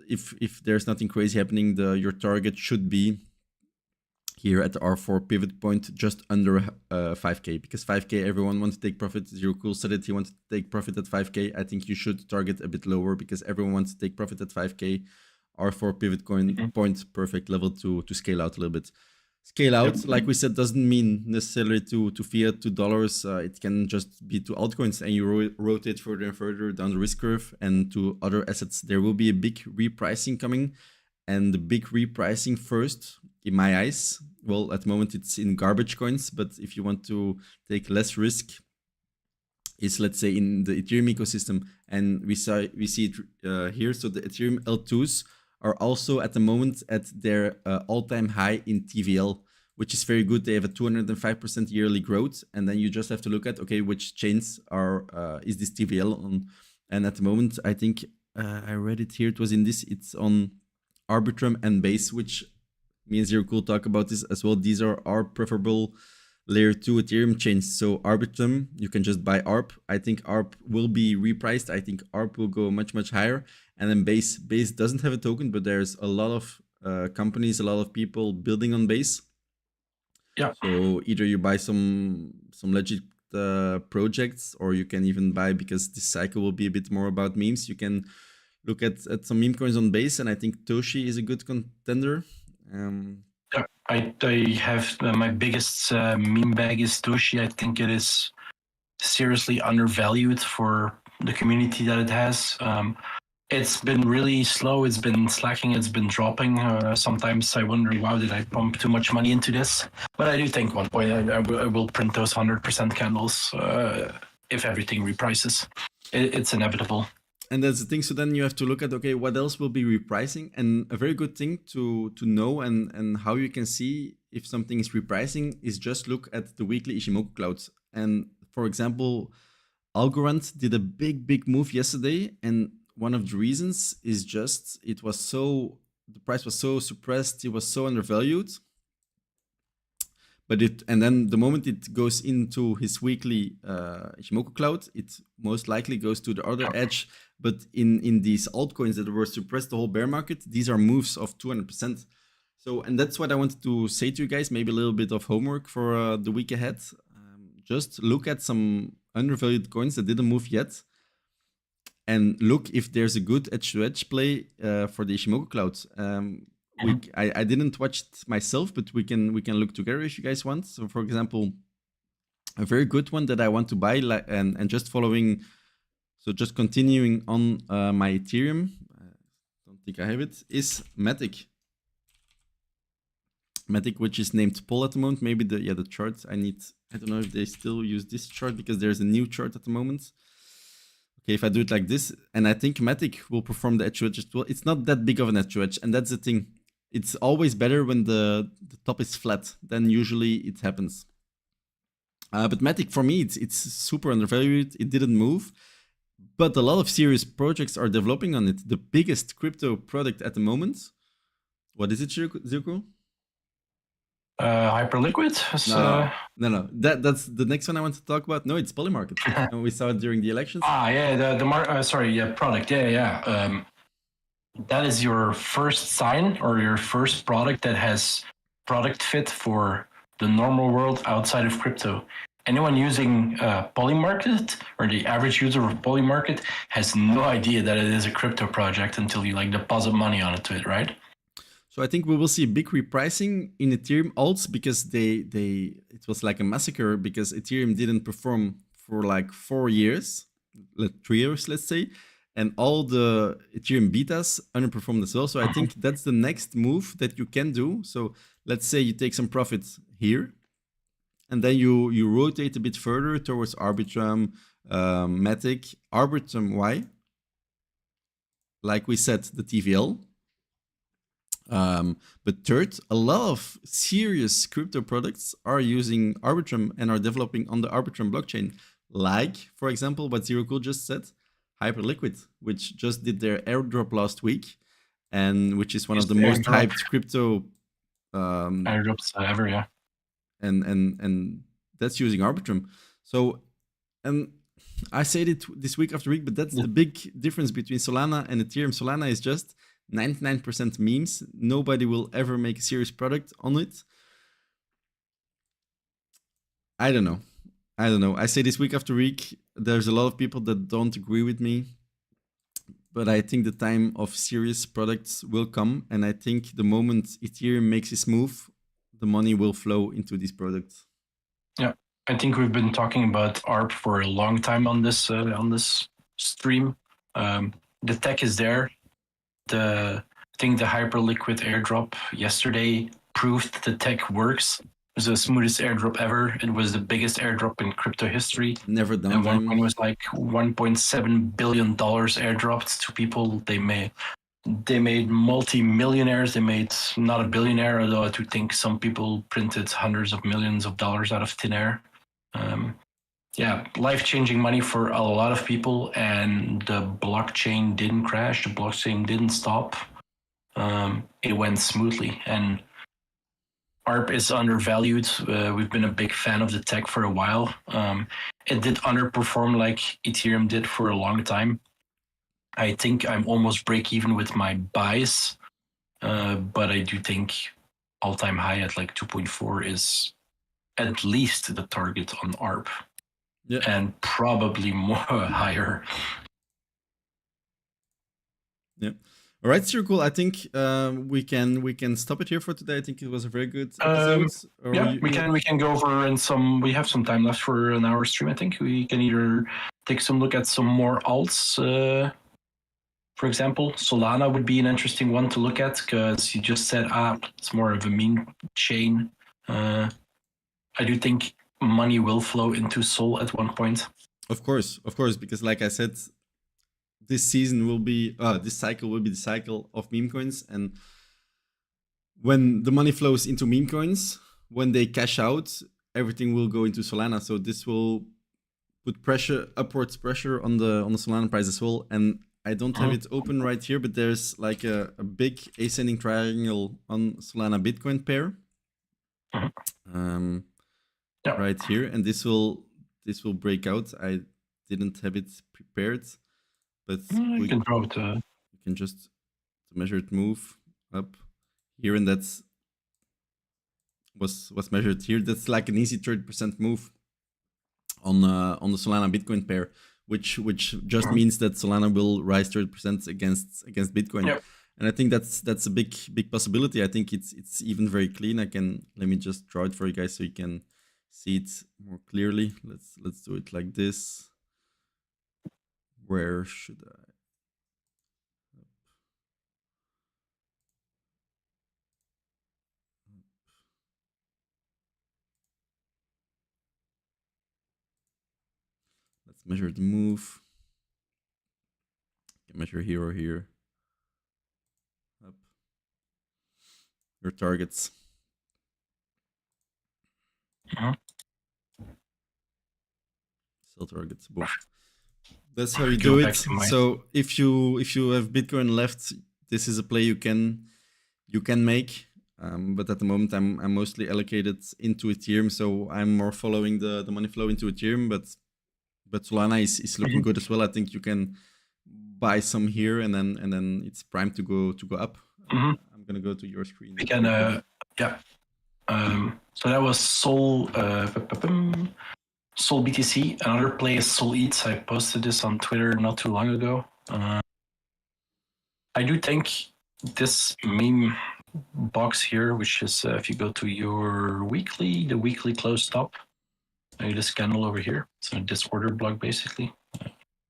[SPEAKER 2] if there's nothing crazy happening, your target should be here at the R4 pivot point, just under 5K, because 5K, everyone wants to take profit. Zero Cool said it, he wants to take profit at 5K. I think you should target a bit lower because everyone wants to take profit at 5K. R4 pivot point, perfect level to scale out a little bit. Scale out, like we said, doesn't mean necessarily to fiat, to dollars. It can just be to altcoins, and you rotate further and further down the risk curve and to other assets. There will be a big repricing coming, and the big repricing first, in my eyes, well, at the moment it's in garbage coins, but if you want to take less risk, is, let's say, in the Ethereum ecosystem, and we see it here. So the Ethereum L2s are also at the moment at their all-time high in TVL, which is very good. They have a 205% yearly growth, and then you just have to look at, okay, which chains is this TVL on? And at the moment, I think I read it here. It was in this. It's on Arbitrum and Base, which me and Zero Cool talk about this as well. These are our preferable layer 2 Ethereum chains. So Arbitrum, you can just buy ARP. I think ARP will be repriced. I think ARP will go much, much higher. And then Base doesn't have a token, but there's a lot of companies, a lot of people building on Base.
[SPEAKER 3] Yeah.
[SPEAKER 2] So either you buy some legit projects, or you can even buy, because this cycle will be a bit more about memes, you can look at some meme coins on Base, and I think Toshi is a good contender.
[SPEAKER 3] Yeah, I have my biggest meme bag is Toshi. I think it is seriously undervalued for the community that it has. It's been really slow. It's been slacking. It's been dropping. Sometimes I wonder, wow, did I pump too much money into this? But I do think one point I will print those 100% candles if everything reprices. It's inevitable.
[SPEAKER 2] And that's the thing. So then you have to look at, okay, what else will be repricing? And a very good thing to know and how you can see if something is repricing is just look at the weekly Ishimoku clouds. And for example, Algorand did a big move yesterday, and one of the reasons is just the price was so suppressed, it was so undervalued. But and then the moment it goes into his weekly Ishimoku cloud, it most likely goes to the other edge. But in these altcoins that were suppressed the whole bear market, these are moves of 200%. So, and that's what I wanted to say to you guys, maybe a little bit of homework for the week ahead. Just look at some undervalued coins that didn't move yet, and look if there's a good edge-to-edge play for the Ishimoku cloud. I didn't watch it myself, but we can look together if you guys want. So, for example, a very good one that I want to buy, and just following, so just continuing on my Ethereum, I don't think I have it, is Matic. Matic, which is named Poll at the moment. Maybe the chart I don't know if they still use this chart because there's a new chart at the moment. Okay, if I do it like this, and I think Matic will perform the edge to edge as well. It's not that big of an edge to edge, and that's the thing. It's always better when the top is flat. Then usually it happens. But Matic, for me, it's super undervalued. It didn't move. But a lot of serious projects are developing on it. The biggest crypto product at the moment. What is it, Zirko?
[SPEAKER 3] Hyperliquid?
[SPEAKER 2] No. That's the next one I want to talk about. No, it's Polymarket. And we saw it during the elections.
[SPEAKER 3] Product. Yeah. That is your first sign or your first product that has product fit for the normal world outside of crypto. Anyone using Polymarket or the average user of Polymarket has no idea that it is a crypto project until you like deposit money on it, right?
[SPEAKER 2] So I think we will see big repricing in Ethereum alts because it was like a massacre because Ethereum didn't perform for like 4 years, 3 years, let's say. And all the Ethereum betas underperformed as well. So I think that's the next move that you can do. So let's say you take some profits here, and then you rotate a bit further towards Arbitrum, Matic, Arbitrum Y. Like we said, the TVL. But third, a lot of serious crypto products are using Arbitrum and are developing on the Arbitrum blockchain. Like, for example, what Zero Cool just said, Hyperliquid, which just did their airdrop last week, and which is one of the most hyped crypto
[SPEAKER 3] airdrops ever, yeah.
[SPEAKER 2] And that's using Arbitrum. So, and I said it this week after week, but that's the big difference between Solana and Ethereum. Solana is just 99% memes. Nobody will ever make a serious product on it. I don't know. I say this week after week, there's a lot of people that don't agree with me, but I think the time of serious products will come. And I think the moment Ethereum makes its move, the money will flow into these products.
[SPEAKER 3] Yeah, I think we've been talking about ARP for a long time on this stream. The tech is there. I think the Hyperliquid airdrop yesterday proved the tech works. It was the smoothest airdrop ever. It was the biggest airdrop in crypto history.
[SPEAKER 2] Never done.
[SPEAKER 3] And one point was like $1.7 billion airdropped to people. They made multi-millionaires. They made not a billionaire, although I do think some people printed hundreds of millions of dollars out of thin air. Life-changing money for a lot of people, and the blockchain didn't crash. The blockchain didn't stop. It went smoothly, and ARP is undervalued. We've been a big fan of the tech for a while. It did underperform like Ethereum did for a long time. I think I'm almost break even with my buys, but I do think all-time high at like 2.4 is at least the target on ARP. Yeah. And probably more higher.
[SPEAKER 2] Yeah. All right, Sir Cool. I think we can stop it here for today. I think it was a very good episode.
[SPEAKER 3] We can go over we have some time left for an hour stream. I think we can either take some look at some more alts. For example, Solana would be an interesting one to look at because you just said it's more of a meme chain. I do think money will flow into Sol at one point. Of course,
[SPEAKER 2] because like I said, this season will be this cycle will be the cycle of meme coins, and when the money flows into meme coins, when they cash out, everything will go into Solana. So this will put upwards pressure on the Solana price as well. And I don't have it open right here, but there's like a big ascending triangle on Solana Bitcoin pair. Right here, and this will break out. I didn't have it prepared, but we can draw it. We can just measure it move up here, and that's was measured here. That's like an easy 30% move on the Solana Bitcoin pair, which just means that Solana will rise 30% against Bitcoin. Yep. And I think that's a big possibility. I think it's even very clean. Let me just draw it for you guys so you can see it more clearly. Let's do it like this. Where should I? Measure the move. Measure here or here. Up. Your targets. Sell targets. Boom. That's how you do it. So if you have Bitcoin left, this is a play you can make. But at the moment, I'm mostly allocated into Ethereum, so I'm more following the money flow into Ethereum. But Solana is looking good as well. I think you can buy some here, and then it's primed to go up. I'm gonna go to your screen.
[SPEAKER 3] We can yeah. So that was Sol BTC. Another play is Sol Eats. I posted this on Twitter not too long ago. I do think this meme box here, which is if you go to your the weekly close stop, this candle over here. So this order block basically.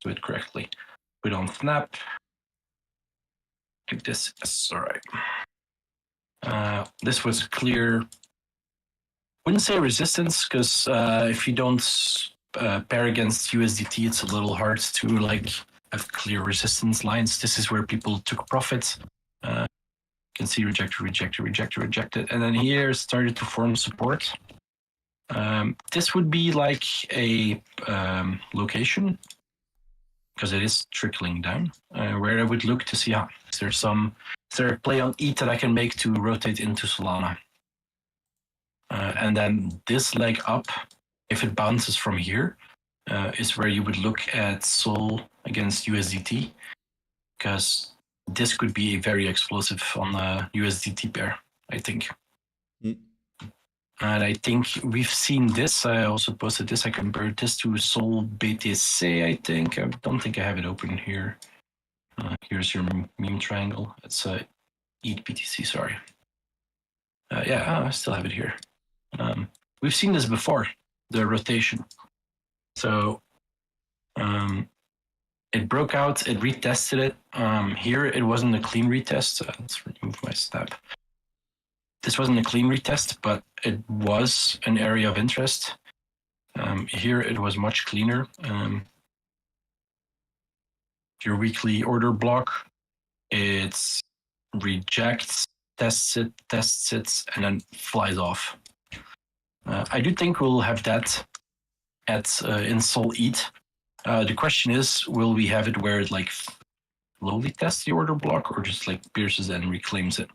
[SPEAKER 3] Do it correctly. Put on Snap. Like this. Yes, all right. This was clear. Wouldn't say resistance, because if you don't pair against USDT, it's a little hard to like have clear resistance lines. This is where people took profits. You can see rejected, and then here started to form support. This would be like a location, because it is trickling down, where I would look to see is there a play on ETH that I can make to rotate into Solana. And then this leg up, if it bounces from here, is where you would look at Sol against USDT, because this could be very explosive on the USDT pair, I think. And I think we've seen this. I also posted this. I compared this to Sol BTC, I think. I don't think I have it open here. Here's your meme triangle. It's ETH BTC, sorry. Yeah, I still have it here. We've seen this before, the rotation. So it broke out, it retested it. Here it wasn't a clean retest. Let's remove my snap. This wasn't a clean retest, but it was an area of interest. Here it was much cleaner. Your weekly order block, it rejects, tests it, and then flies off. I do think we'll have that at in Sol ETH. The question is, will we have it where it like slowly tests the order block, or just like pierces and reclaims it?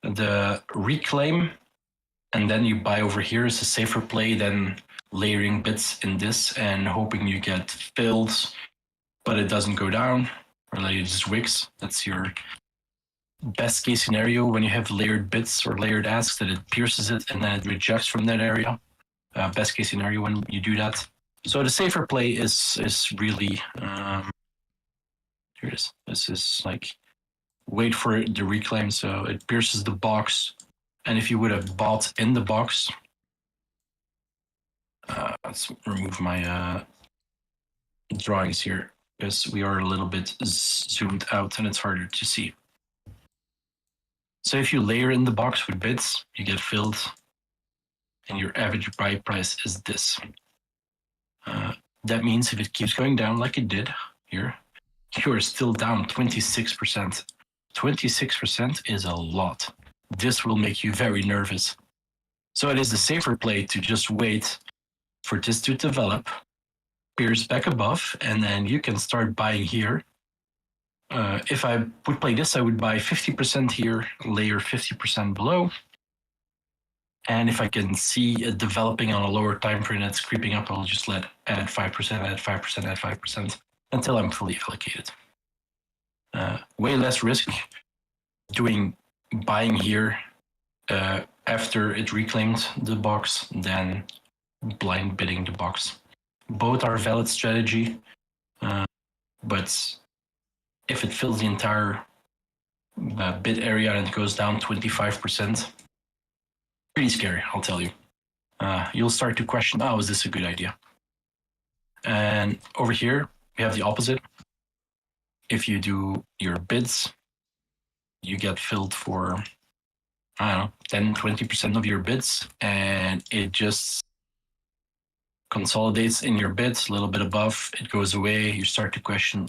[SPEAKER 3] The reclaim and then you buy over here is a safer play than layering bits in this and hoping you get filled, but it doesn't go down, or like it just wicks. That's your best case scenario when you have layered bits or layered asks, that it pierces it and then it rejects from that area. Best case scenario when you do that. So the safer play is really here it is. This is like wait for the reclaim, so it pierces the box, and if you would have bought in the box, let's remove my drawings here because we are a little bit zoomed out and it's harder to see. So if you layer in the box with bits, you get filled, and your average buy price is this. That means if it keeps going down like it did here, you are still down 26%. 26% is a lot. This will make you very nervous. So it is the safer play to just wait for this to develop, pierce back above, and then you can start buying here. If I would play this, I would buy 50% here, layer 50% below. And if I can see it developing on a lower time frame that's creeping up, I'll just add 5%, add 5%, add 5% until I'm fully allocated. Way less risk doing buying here after it reclaimed the box than blind bidding the box. Both are valid strategy, but if it fills the entire bid area and it goes down 25%, pretty scary, I'll tell you. You'll start to question, oh, is this a good idea? And over here, we have the opposite. If you do your bids, you get filled for, I don't know, 10, 20% of your bids, and it just consolidates in your bid, a little bit above, it goes away. You start to question,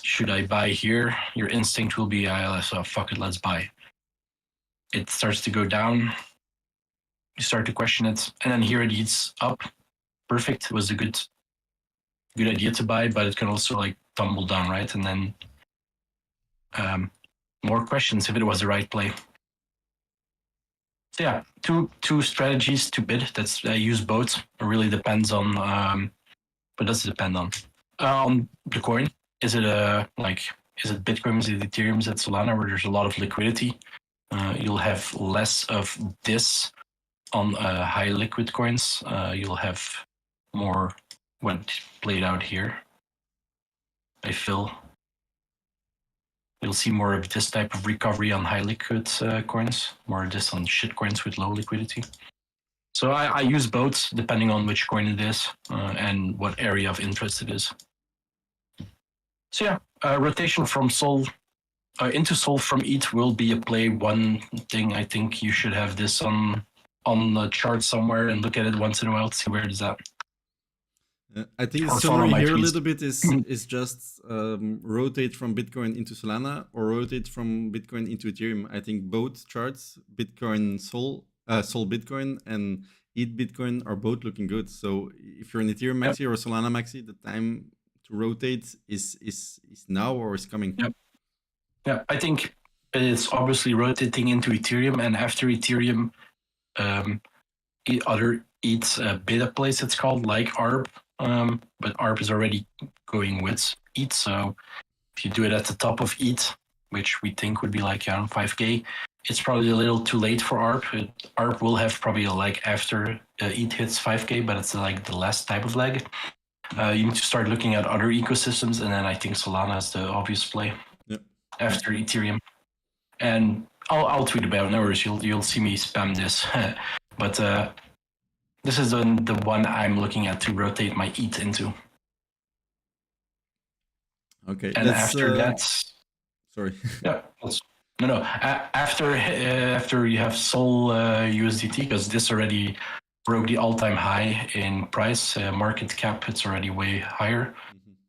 [SPEAKER 3] should I buy here? Your instinct will be, so fuck it, let's buy. It starts to go down. You start to question it, and then here it eats up. Perfect. It was a good idea to buy, but it can also like tumble down, right? And then more questions if it was the right play. So yeah, two strategies to bid. That's I use both. It really depends on what does it depend on? On the coin. Is it is it Bitcoin, is it Ethereum, is it Solana, where there's a lot of liquidity? You'll have less of this on high liquid coins. You'll have more what played out here. I feel you'll see more of this type of recovery on high liquid coins, more of this on shit coins with low liquidity. So I use both depending on which coin it is and what area of interest it is. So yeah, rotation from Sol into Sol from ETH will be a play. One thing I think you should have this on the chart somewhere and look at it once in a while to see where it is at.
[SPEAKER 2] I think the summary here a little bit is just rotate from Bitcoin into Solana or rotate from Bitcoin into Ethereum. I think both charts, Bitcoin Sol, Sol Bitcoin and ETH Bitcoin are both looking good. So if you're an Ethereum maxi or a Solana maxi, the time to rotate is now or is coming.
[SPEAKER 3] Yeah, I think it's obviously rotating into Ethereum, and after Ethereum, other ETH beta plays it's called, like ARB. But ARB is already going with ETH, so if you do it at the top of ETH, which we think would be like around 5K, it's probably a little too late for ARB. ARB will have probably a leg after ETH hits 5K, but it's like the last type of leg. You need to start looking at other ecosystems, and then I think Solana is the obvious play after Ethereum. And I'll tweet about it. No worries, you'll see me spam this, but this is the one I'm looking at to rotate my ETH into.
[SPEAKER 2] Okay.
[SPEAKER 3] And after that,
[SPEAKER 2] sorry.
[SPEAKER 3] Yeah. No. After you have Sol USDT, because this already broke the all-time high in price, market cap, it's already way higher.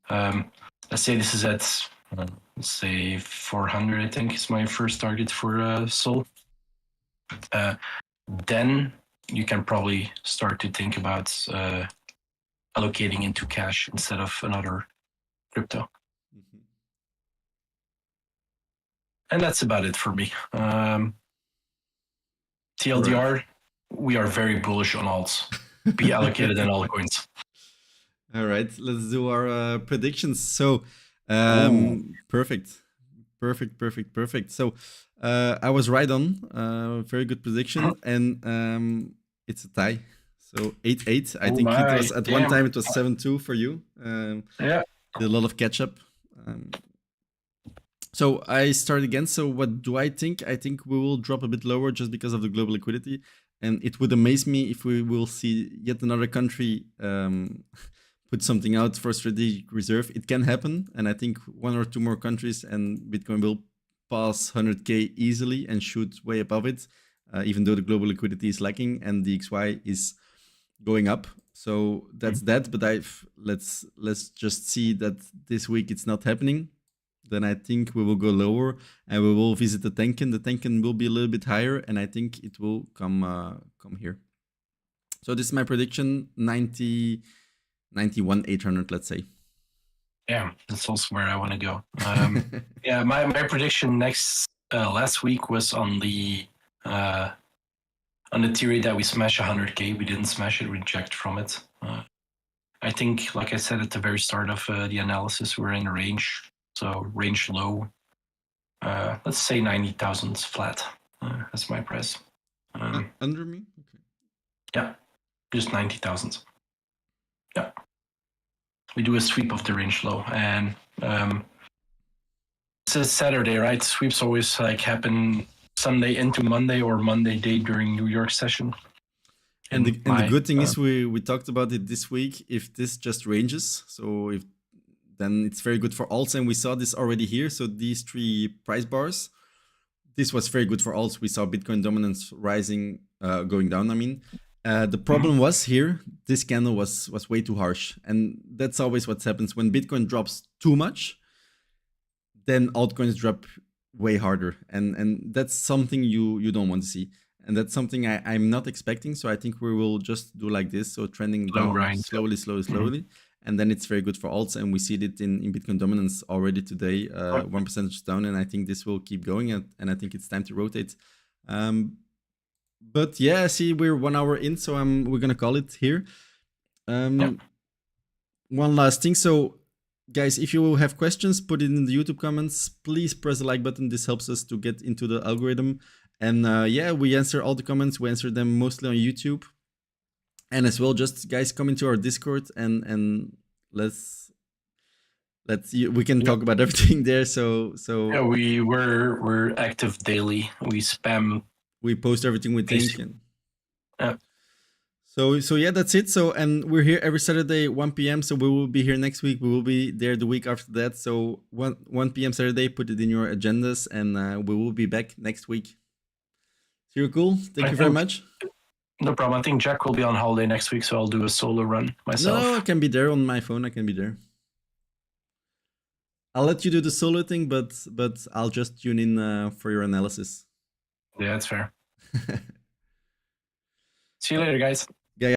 [SPEAKER 3] Let's say this is at, let's say 400, I think is my first target for Sol. Then you can probably start to think about allocating into cash instead of another crypto. And that's about it for me. TLDR, we are very bullish on alts. Be allocated in altcoins.
[SPEAKER 2] All right, let's do our predictions. So, perfect. So, I was right on. Very good prediction, and it's a tie. So 8-8. I think it was at one time it was 7-2 for you.
[SPEAKER 3] Yeah,
[SPEAKER 2] did a lot of catch up. So I start again. So what do I think? I think we will drop a bit lower just because of the global liquidity. And it would amaze me if we will see yet another country put something out for strategic reserve. It can happen. And I think one or two more countries and Bitcoin will pass 100K easily and shoot way above it, even though the global liquidity is lacking and the DXY is going up. So that's that. But let's just see that this week it's not happening. Then I think we will go lower and we will visit the Tenkan. The Tenkan will be a little bit higher, and I think it will come here. So this is my prediction: 90, 91, 800, let's say.
[SPEAKER 3] Yeah, that's also where I want to go. Yeah, my prediction last week was on the theory that we smash 100K. We didn't smash it; we reject from it. I think, like I said at the very start of the analysis, we're in a range. So range low, let's say 90,000 flat. That's my price.
[SPEAKER 2] Under me? Okay.
[SPEAKER 3] Yeah, just 90,000. Yeah. We do a sweep of the range low, and it's Saturday, right? Sweeps always like happen Sunday into Monday or Monday day during New York session.
[SPEAKER 2] And the good thing is we talked about it this week. If this just ranges, so then it's very good for alts, and we saw this already here. So these three price bars, this was very good for alts. We saw Bitcoin dominance rising, going down, The problem was here, this candle was way too harsh. And that's always what happens when Bitcoin drops too much, then altcoins drop way harder. And that's something you don't want to see. And that's something I'm not expecting. So I think we will just do like this. So trending down slowly. And then it's very good for alts. And we see it in Bitcoin dominance already today, 1% down. And I think this will keep going. And I think it's time to rotate. But yeah, I see we're 1 hour in. So we're going to call it here. One last thing. So guys, if you have questions, put it in the YouTube comments. Please press the like button. This helps us to get into the algorithm. And yeah, we answer all the comments. We answer them mostly on YouTube. And as well, just guys come into our Discord and let's we can talk about everything there. So
[SPEAKER 3] yeah, we're active daily. We
[SPEAKER 2] post everything we think. And so yeah, that's it. So and we're here every Saturday 1 p.m. So we will be here next week. We will be there the week after that. So 1 p.m. Saturday, put it in your agendas, and we will be back next week. So you're cool. Thank you very much.
[SPEAKER 3] No problem. I think Jack will be on holiday next week, so I'll do a solo run myself.
[SPEAKER 2] No, I can be there on my phone. I can be there. I'll let you do the solo thing, but I'll just tune in for your analysis.
[SPEAKER 3] Yeah, that's fair. See you later, guys.